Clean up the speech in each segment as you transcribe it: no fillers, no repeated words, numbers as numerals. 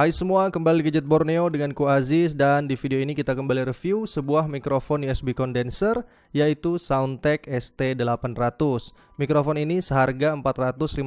Hai semua, kembali di Gadget Borneo dengan ku Aziz, dan di video ini kita kembali review sebuah mikrofon USB condenser yaitu Soundtek ST800. Mikrofon ini seharga 450.000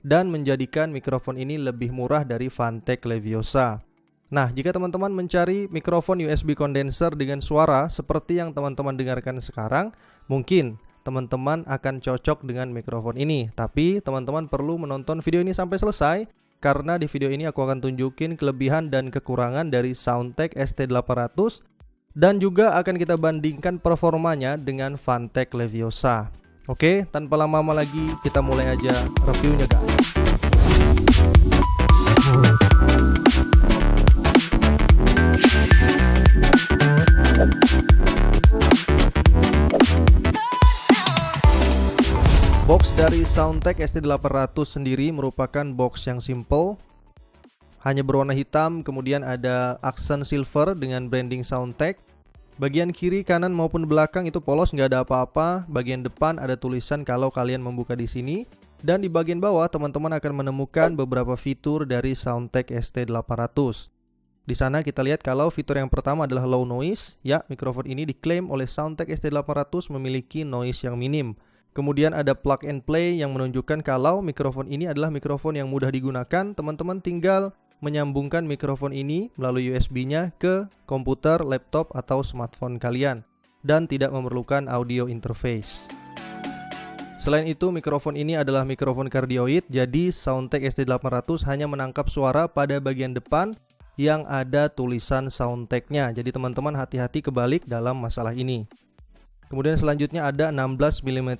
dan menjadikan mikrofon ini lebih murah dari Phanteks Leviosa. Nah, jika teman-teman mencari mikrofon USB condenser dengan suara seperti yang teman-teman dengarkan sekarang, mungkin teman-teman akan cocok dengan mikrofon ini. Tapi teman-teman perlu menonton video ini sampai selesai, karena di video ini aku akan tunjukin kelebihan dan kekurangan dari Soundtek ST800 dan juga akan kita bandingkan performanya dengan Phanteks Leviosa. Oke, tanpa lama-lama lagi kita mulai aja reviewnya, guys. Box dari Soundtek ST800 sendiri merupakan box yang simple, hanya berwarna hitam, kemudian ada aksen silver dengan branding Soundtek. Bagian kiri, kanan maupun belakang itu polos, nggak ada apa-apa. Bagian depan ada tulisan kalau kalian membuka di sini, dan di bagian bawah teman-teman akan menemukan beberapa fitur dari Soundtek ST800. Di sana kita lihat kalau fitur yang pertama adalah low noise. Ya, mikrofon ini diklaim oleh Soundtek ST800 memiliki noise yang minim. Kemudian ada plug and play yang menunjukkan kalau mikrofon ini adalah mikrofon yang mudah digunakan. Teman-teman tinggal menyambungkan mikrofon ini melalui USB-nya ke komputer, laptop, atau smartphone kalian dan tidak memerlukan audio interface. Selain itu, mikrofon ini adalah mikrofon kardioid, jadi Soundtek ST800 hanya menangkap suara pada bagian depan yang ada tulisan Soundtek-nya. Jadi teman-teman hati-hati kebalik dalam masalah ini. Kemudian selanjutnya ada 16 mm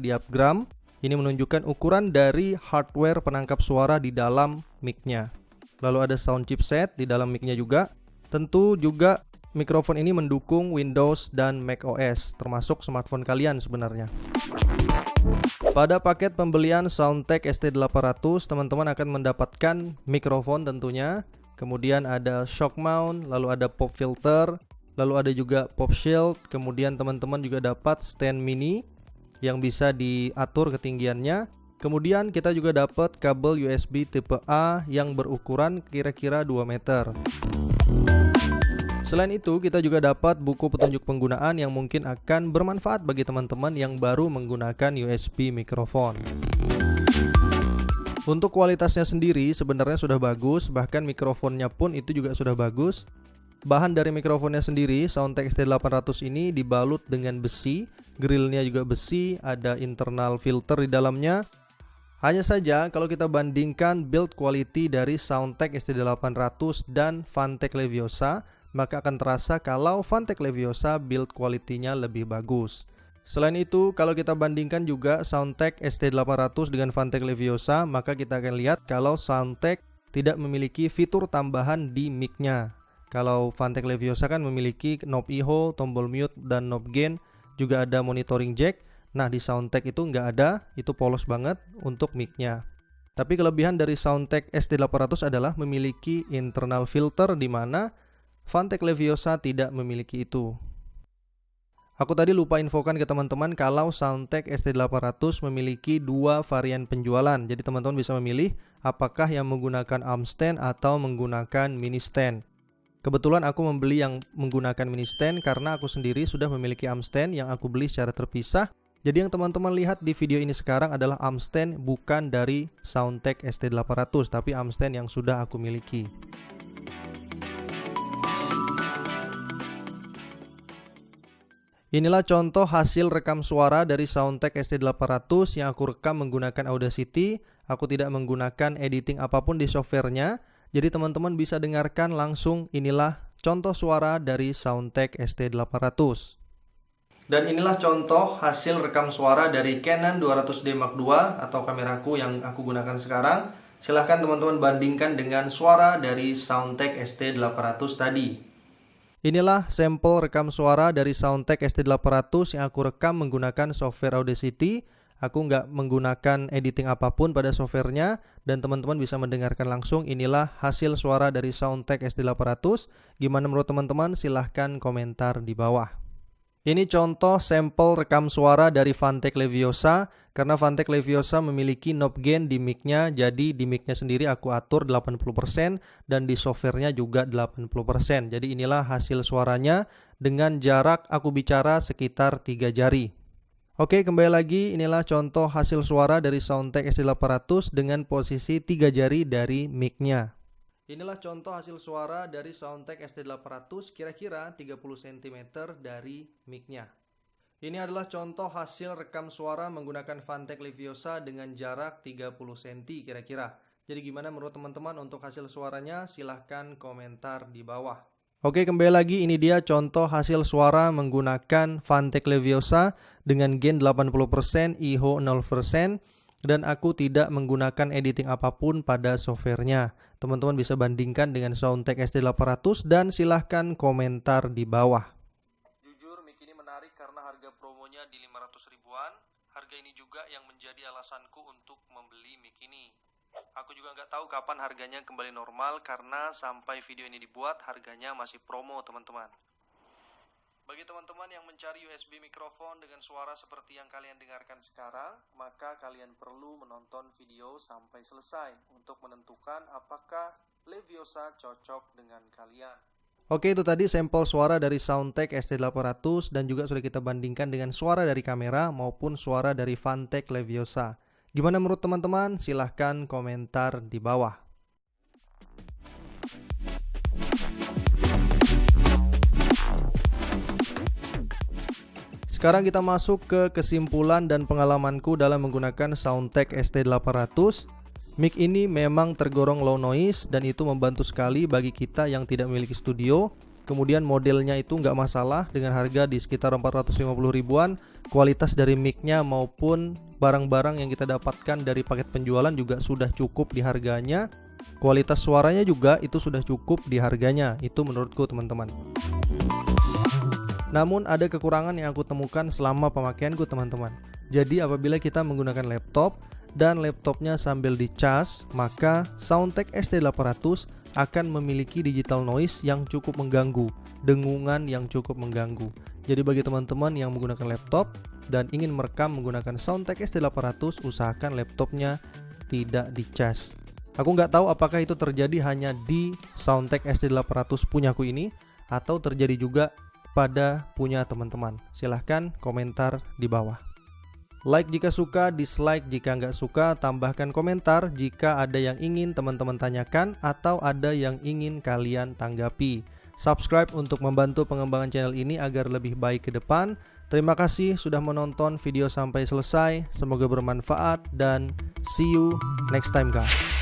diaphragm. Ini menunjukkan ukuran dari hardware penangkap suara di dalam mic-nya. Lalu ada sound chipset di dalam mic-nya juga. Tentu juga mikrofon ini mendukung Windows dan macOS, termasuk smartphone kalian sebenarnya. Pada paket pembelian Soundtek ST800, teman-teman akan mendapatkan mikrofon tentunya. Kemudian ada shock mount, lalu ada pop filter, lalu ada juga pop shield. Kemudian teman-teman juga dapat stand mini yang bisa diatur ketinggiannya. Kemudian kita juga dapat kabel USB tipe A yang berukuran kira-kira 2 meter. Selain itu, kita juga dapat buku petunjuk penggunaan yang mungkin akan bermanfaat bagi teman-teman yang baru menggunakan USB mikrofon. Untuk kualitasnya sendiri sebenarnya sudah bagus, bahkan mikrofonnya pun itu juga sudah bagus. Bahan dari mikrofonnya sendiri, Soundtek ST800 ini dibalut dengan besi, grillnya juga besi, ada internal filter di dalamnya. Hanya saja kalau kita bandingkan build quality dari Soundtek ST800 dan Phanteks Leviosa, maka akan terasa kalau Phanteks Leviosa build quality-nya lebih bagus. Selain itu, kalau kita bandingkan juga Soundtek ST800 dengan Phanteks Leviosa, maka kita akan lihat kalau Soundtek tidak memiliki fitur tambahan di mic-nya. Kalau Phanteks Leviosa kan memiliki knob echo, tombol mute, dan knob gain, juga ada monitoring jack. Nah, di Soundtek itu nggak ada, itu polos banget untuk mic-nya. Tapi kelebihan dari Soundtek ST800 adalah memiliki internal filter, di mana Phanteks Leviosa tidak memiliki itu. Aku tadi lupa infokan ke teman-teman kalau Soundtek ST800 memiliki dua varian penjualan. Jadi teman-teman bisa memilih apakah yang menggunakan arm stand atau menggunakan mini stand. Kebetulan aku membeli yang menggunakan mini stand karena aku sendiri sudah memiliki arm stand yang aku beli secara terpisah. Jadi yang teman-teman lihat di video ini sekarang adalah arm stand bukan dari Soundtek ST800, tapi arm stand yang sudah aku miliki. Inilah contoh hasil rekam suara dari Soundtek ST800 yang aku rekam menggunakan Audacity. Aku tidak menggunakan editing apapun di softwarenya. Jadi teman-teman bisa dengarkan langsung. Inilah contoh suara dari Soundtek ST800. Dan inilah contoh hasil rekam suara dari Canon 200D Mark II atau kameraku yang aku gunakan sekarang. Silahkan teman-teman bandingkan dengan suara dari Soundtek ST800 tadi. Inilah sampel rekam suara dari Soundtek ST800 yang aku rekam menggunakan software Audacity. Aku nggak menggunakan editing apapun pada softwarenya, dan teman-teman bisa mendengarkan langsung. Inilah hasil suara dari Soundtek ST800. Gimana menurut teman-teman? Silahkan komentar di bawah. Ini contoh sampel rekam suara dari Phanteks Leviosa. Karena Phanteks Leviosa memiliki knob gain di mic-nya, jadi di mic-nya sendiri aku atur 80% dan di software-nya juga 80%. Jadi inilah hasil suaranya dengan jarak aku bicara sekitar 3 jari. Oke, kembali lagi, inilah contoh hasil suara dari Soundtek SD800 dengan posisi 3 jari dari mic-nya. Inilah contoh hasil suara dari Soundtek SD800 kira-kira 30 cm dari mic-nya. Ini adalah contoh hasil rekam suara menggunakan Phanteks Leviosa dengan jarak 30 cm kira-kira. Jadi gimana menurut teman-teman untuk hasil suaranya? Silahkan komentar di bawah. Oke, kembali lagi, ini dia contoh hasil suara menggunakan Phanteks Leviosa dengan gain 80%, IHO 0%, dan aku tidak menggunakan editing apapun pada softwarenya. Teman-teman bisa bandingkan dengan Soundtek SD800 dan silahkan komentar di bawah. Jujur, mic ini menarik karena harga promonya di 500 ribuan. Harga ini juga yang menjadi alasanku untuk membeli mic ini. Aku juga nggak tahu kapan harganya kembali normal karena sampai video ini dibuat harganya masih promo, teman-teman. Bagi teman-teman yang mencari USB mikrofon dengan suara seperti yang kalian dengarkan sekarang, maka kalian perlu menonton video sampai selesai untuk menentukan apakah Leviosa cocok dengan kalian. Oke, itu tadi sampel suara dari Soundtek SD800 dan juga sudah kita bandingkan dengan suara dari kamera maupun suara dari Phanteks Leviosa. Gimana menurut teman-teman? Silahkan komentar di bawah. Sekarang kita masuk ke kesimpulan dan pengalamanku dalam menggunakan Soundtek SD800. Mic ini memang tergolong low noise dan itu membantu sekali bagi kita yang tidak memiliki studio. Kemudian modelnya itu nggak masalah dengan harga di sekitar 450 ribuan. Kualitas dari mic-nya maupun barang-barang yang kita dapatkan dari paket penjualan juga sudah cukup di harganya. Kualitas suaranya juga itu sudah cukup di harganya. Itu menurutku, teman-teman. Namun ada kekurangan yang aku temukan selama pemakaianku, teman-teman. Jadi apabila kita menggunakan laptop dan laptopnya sambil dicas, maka Soundtek SD800 akan memiliki digital noise yang cukup mengganggu, dengungan yang cukup mengganggu. Jadi bagi teman-teman yang menggunakan laptop dan ingin merekam menggunakan Soundtek SD800, usahakan laptopnya tidak dicas. Aku nggak tahu apakah itu terjadi hanya di Soundtek SD800 punyaku ini atau terjadi juga pada punya teman-teman. Silahkan komentar di bawah. Like jika suka, dislike jika nggak suka, tambahkan komentar jika ada yang ingin teman-teman tanyakan atau ada yang ingin kalian tanggapi. Subscribe untuk membantu pengembangan channel ini agar lebih baik ke depan. Terima kasih sudah menonton video sampai selesai. Semoga bermanfaat dan see you next time, guys.